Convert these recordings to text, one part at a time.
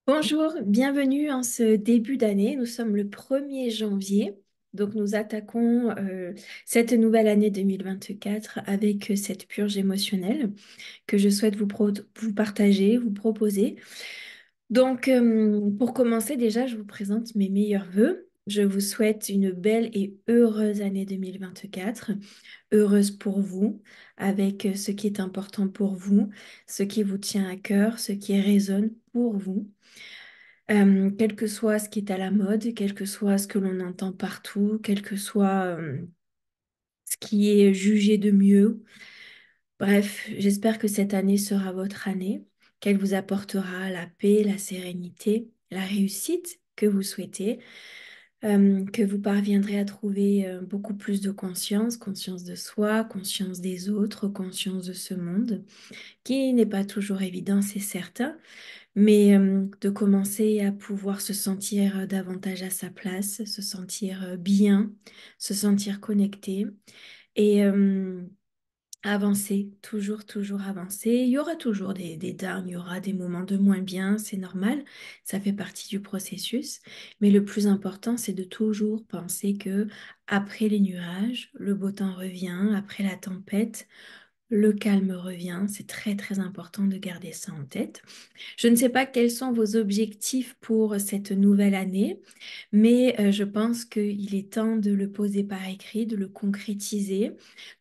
Bonjour, bienvenue en ce début d'année. Nous sommes le 1er janvier, donc nous attaquons cette nouvelle année 2024 avec cette purge émotionnelle que je souhaite vous partager, vous proposer. Donc, pour commencer, déjà, je vous présente mes meilleurs vœux. Je vous souhaite une belle et heureuse année 2024, heureuse pour vous, avec ce qui est important pour vous, ce qui vous tient à cœur, ce qui résonne pour vous. Quel que soit ce qui est à la mode, quel que soit ce que l'on entend partout, quel que soit ce qui est jugé de mieux. Bref, j'espère que cette année sera votre année, qu'elle vous apportera la paix, la sérénité, la réussite que vous souhaitez, que vous parviendrez à trouver beaucoup plus de conscience, conscience de soi, conscience des autres, conscience de ce monde, qui n'est pas toujours évident, c'est certain, mais de commencer à pouvoir se sentir davantage à sa place, se sentir bien, se sentir connecté et avancer, toujours, toujours avancer. Il y aura toujours des downs, il y aura des moments de moins bien, c'est normal, ça fait partie du processus, mais le plus important, c'est de toujours penser que après les nuages, le beau temps revient, après la tempête, le calme revient. C'est très, très important de garder ça en tête. Je ne sais pas quels sont vos objectifs pour cette nouvelle année, mais je pense qu'il est temps de le poser par écrit, de le concrétiser,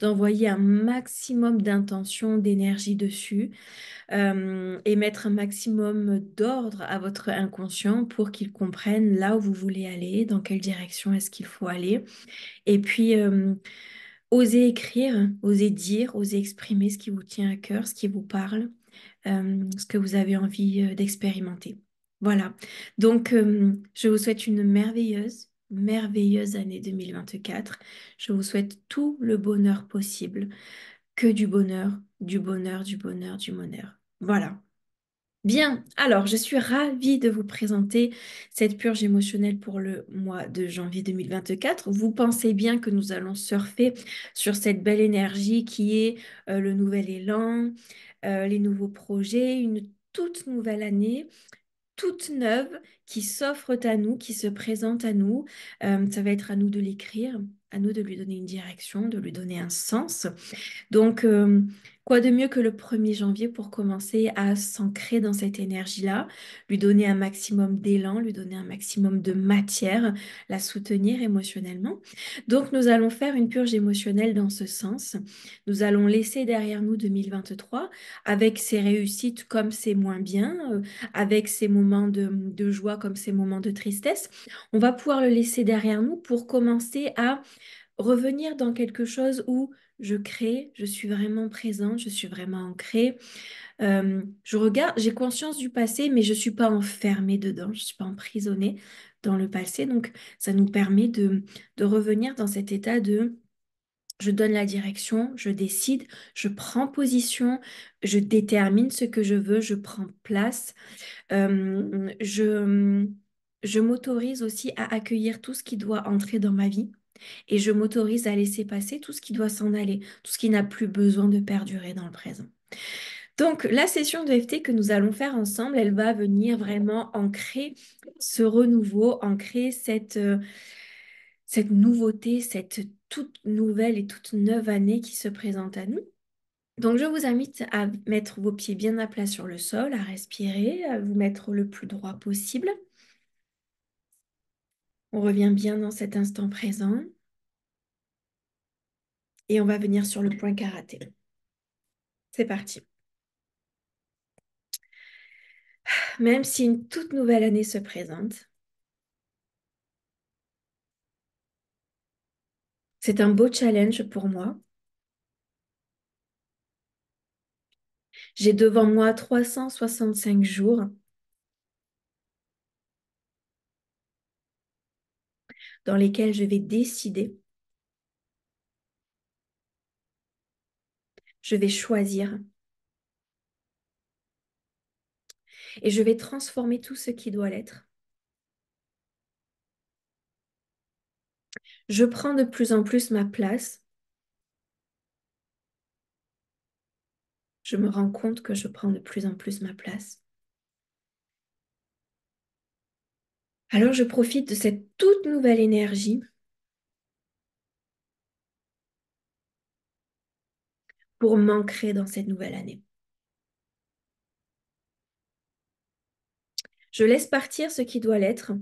d'envoyer un maximum d'intention, d'énergie dessus et mettre un maximum d'ordre à votre inconscient pour qu'il comprenne là où vous voulez aller, dans quelle direction est-ce qu'il faut aller. Et puis, osez écrire, osez dire, osez exprimer ce qui vous tient à cœur, ce qui vous parle, ce que vous avez envie d'expérimenter. Voilà. Donc, je vous souhaite une merveilleuse, merveilleuse année 2024. Je vous souhaite tout le bonheur possible, que du bonheur, du bonheur, du bonheur, du bonheur. Voilà. Bien, alors je suis ravie de vous présenter cette purge émotionnelle pour le mois de janvier 2024. Vous pensez bien que nous allons surfer sur cette belle énergie qui est le nouvel élan, les nouveaux projets, une toute nouvelle année, toute neuve qui s'offre à nous, qui se présente à nous. Ça va être à nous de l'écrire, à nous de lui donner une direction, de lui donner un sens. Donc, quoi de mieux que le 1er janvier pour commencer à s'ancrer dans cette énergie-là, lui donner un maximum d'élan, lui donner un maximum de matière, la soutenir émotionnellement. Donc, nous allons faire une purge émotionnelle dans ce sens. Nous allons laisser derrière nous 2023 avec ses réussites comme ses moins bien, avec ses moments de joie comme ses moments de tristesse. On va pouvoir le laisser derrière nous pour commencer à revenir dans quelque chose où je crée, je suis vraiment présente, je suis vraiment ancrée. Je regarde, j'ai conscience du passé, mais je ne suis pas enfermée dedans, je ne suis pas emprisonnée dans le passé. Donc, ça nous permet de revenir dans cet état de je donne la direction, je décide, je prends position, je détermine ce que je veux, je prends place. Je m'autorise aussi à accueillir tout ce qui doit entrer dans ma vie. Et je m'autorise à laisser passer tout ce qui doit s'en aller, tout ce qui n'a plus besoin de perdurer dans le présent. Donc, la session de FT que nous allons faire ensemble, elle va venir vraiment ancrer ce renouveau, ancrer cette nouveauté, cette toute nouvelle et toute neuve année qui se présente à nous. Donc, je vous invite à mettre vos pieds bien à plat sur le sol, à respirer, à vous mettre le plus droit possible. On revient bien dans cet instant présent et on va venir sur le point karaté. C'est parti. Même si une toute nouvelle année se présente, c'est un beau challenge pour moi. J'ai devant moi 365 jours dans lesquels je vais décider, je vais choisir et je vais transformer tout ce qui doit l'être. Je prends de plus en plus ma place. Je me rends compte que je prends de plus en plus ma place. Alors je profite de cette toute nouvelle énergie pour m'ancrer dans cette nouvelle année. Je laisse partir ce qui doit l'être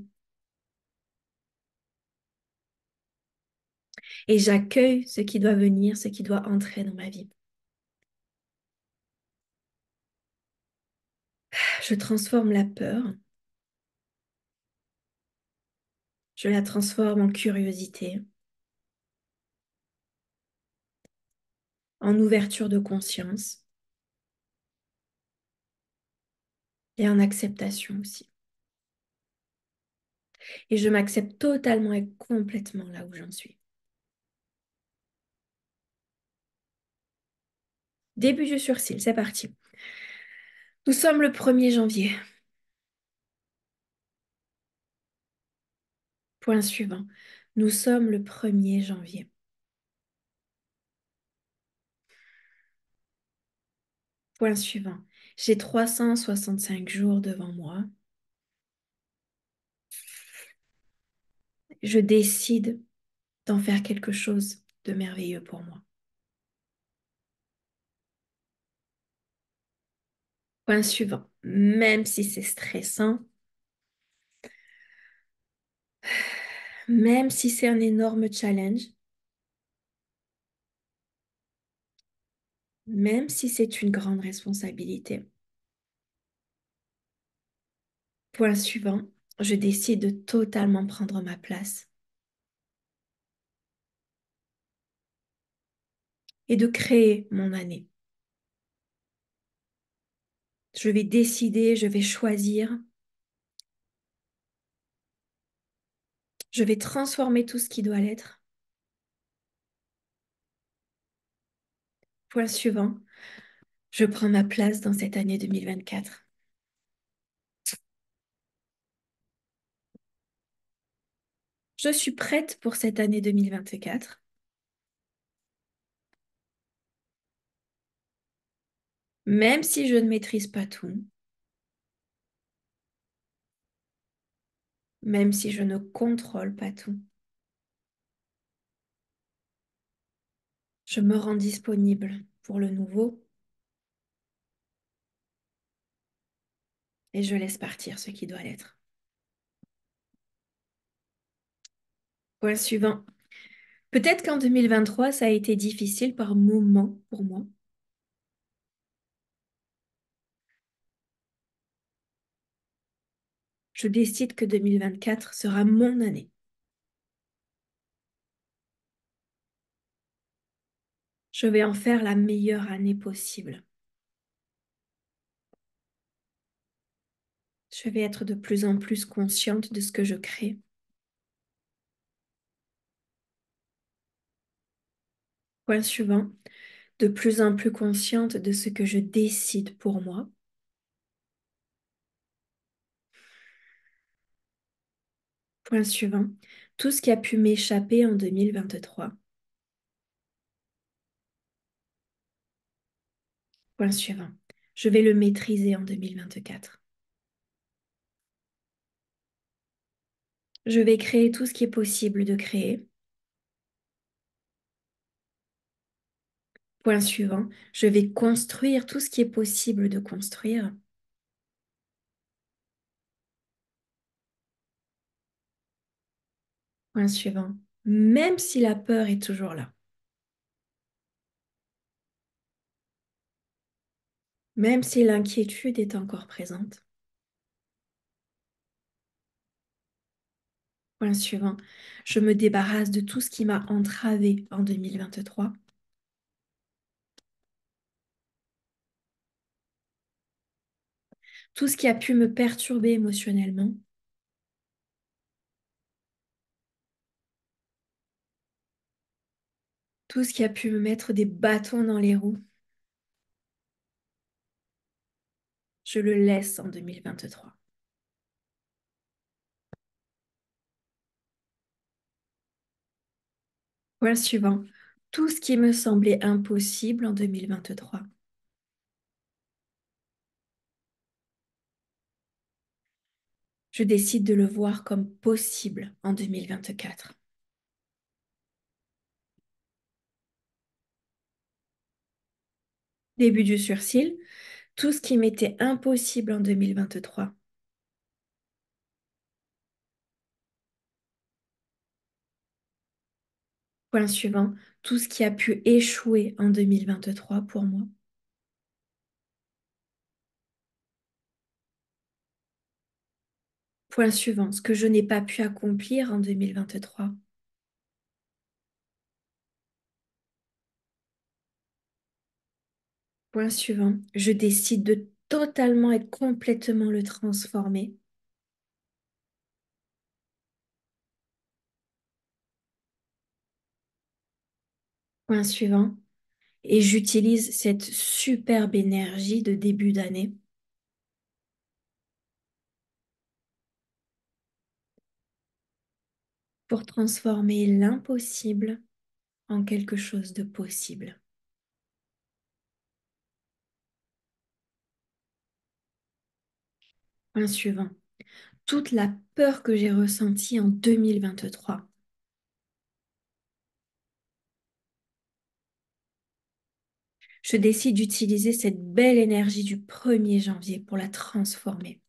et j'accueille ce qui doit venir, ce qui doit entrer dans ma vie. Je transforme la peur, je la transforme en curiosité, en ouverture de conscience et en acceptation aussi. Et je m'accepte totalement et complètement là où j'en suis. Début du sursis, c'est parti. Nous sommes le 1er janvier. Point suivant. Nous sommes le 1er janvier. Point suivant. J'ai 365 jours devant moi. Je décide d'en faire quelque chose de merveilleux pour moi. Point suivant. Même si c'est stressant, même si c'est un énorme challenge, même si c'est une grande responsabilité. Point suivant. Je décide de totalement prendre ma place et de créer mon année. Je vais décider, je vais choisir, je vais transformer tout ce qui doit l'être. Point suivant, je prends ma place dans cette année 2024. Je suis prête pour cette année 2024, même si je ne maîtrise pas tout, même si je ne contrôle pas tout. Je me rends disponible pour le nouveau et je laisse partir ce qui doit l'être. Point suivant. Peut-être qu'en 2023, ça a été difficile par moments pour moi. Je décide que 2024 sera mon année. Je vais en faire la meilleure année possible. Je vais être de plus en plus consciente de ce que je crée. Point suivant. De plus en plus consciente de ce que je décide pour moi. Point suivant. Tout ce qui a pu m'échapper en 2023. Point suivant. Je vais le maîtriser en 2024. Je vais créer tout ce qui est possible de créer. Point suivant. Je vais construire tout ce qui est possible de construire. Point suivant. Même si la peur est toujours là. Même si l'inquiétude est encore présente. Point suivant. Je me débarrasse de tout ce qui m'a entravé en 2023. Tout ce qui a pu me perturber émotionnellement. Tout ce qui a pu me mettre des bâtons dans les roues. Je le laisse en 2023. Point suivant. Tout ce qui me semblait impossible en 2023. Je décide de le voir comme possible en 2024. Début du sursis, tout ce qui m'était impossible en 2023. Point suivant, tout ce qui a pu échouer en 2023 pour moi. Point suivant, ce que je n'ai pas pu accomplir en 2023. Point suivant, je décide de totalement et complètement le transformer. Point suivant, et j'utilise cette superbe énergie de début d'année pour transformer l'impossible en quelque chose de possible. Point suivant, toute la peur que j'ai ressentie en 2023. Je décide d'utiliser cette belle énergie du 1er janvier pour la transformer.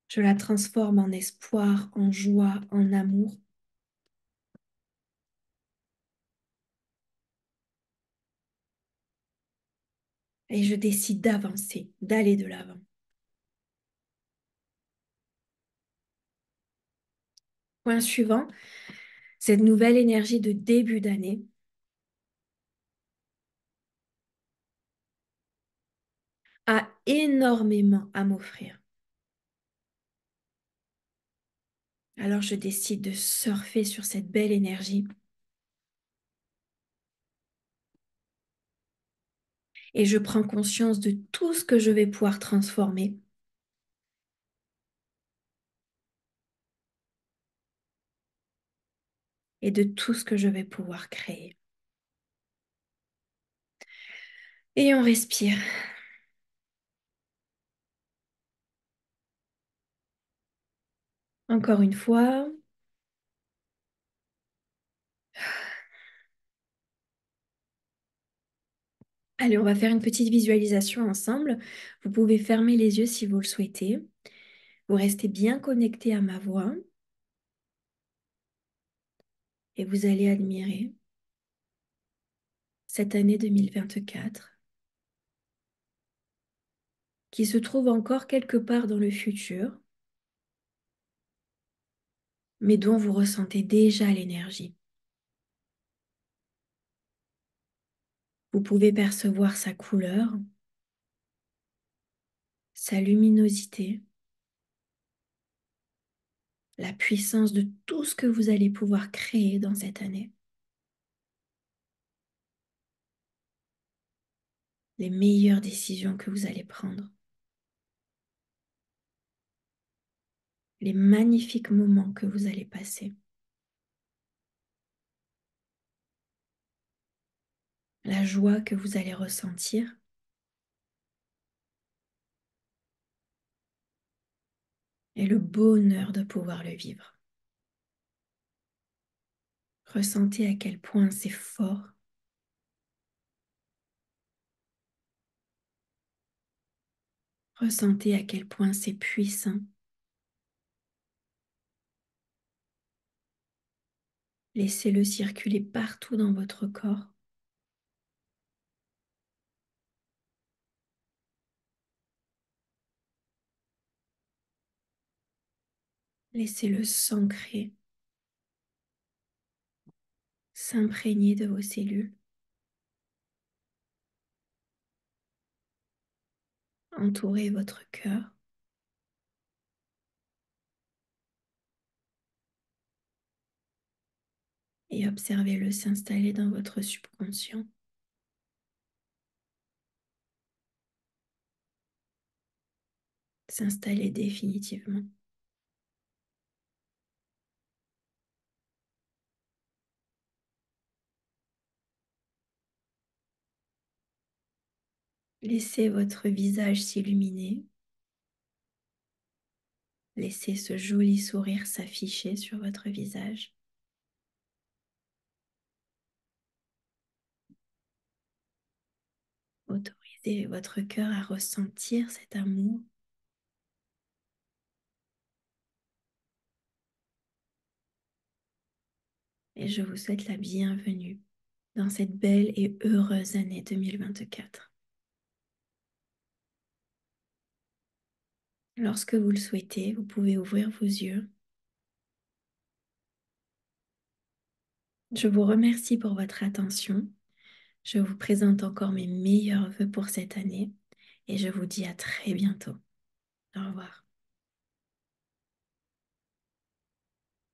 Je la transforme en espoir, en joie, en amour. Et je décide d'avancer, d'aller de l'avant. Point suivant, cette nouvelle énergie de début d'année a énormément à m'offrir. Alors je décide de surfer sur cette belle énergie et je prends conscience de tout ce que je vais pouvoir transformer et de tout ce que je vais pouvoir créer. Et on respire. Encore une fois. Allez, on va faire une petite visualisation ensemble. Vous pouvez fermer les yeux si vous le souhaitez. Vous restez bien connecté à ma voix et vous allez admirer cette année 2024 qui se trouve encore quelque part dans le futur, mais dont vous ressentez déjà l'énergie. Vous pouvez percevoir sa couleur, sa luminosité, la puissance de tout ce que vous allez pouvoir créer dans cette année. Les meilleures décisions que vous allez prendre. Les magnifiques moments que vous allez passer. La joie que vous allez ressentir et le bonheur de pouvoir le vivre. Ressentez à quel point c'est fort. Ressentez à quel point c'est puissant. Laissez-le circuler partout dans votre corps. Laissez-le s'ancrer, s'imprégner de vos cellules, entourer votre cœur. Et observez-le s'installer dans votre subconscient. S'installer définitivement. Laissez votre visage s'illuminer. Laissez ce joli sourire s'afficher sur votre visage. Autorisez votre cœur à ressentir cet amour et je vous souhaite la bienvenue dans cette belle et heureuse année 2024. Lorsque vous le souhaitez, vous pouvez ouvrir vos yeux. Je vous remercie pour votre attention. Je vous présente encore mes meilleurs vœux pour cette année et je vous dis à très bientôt. Au revoir.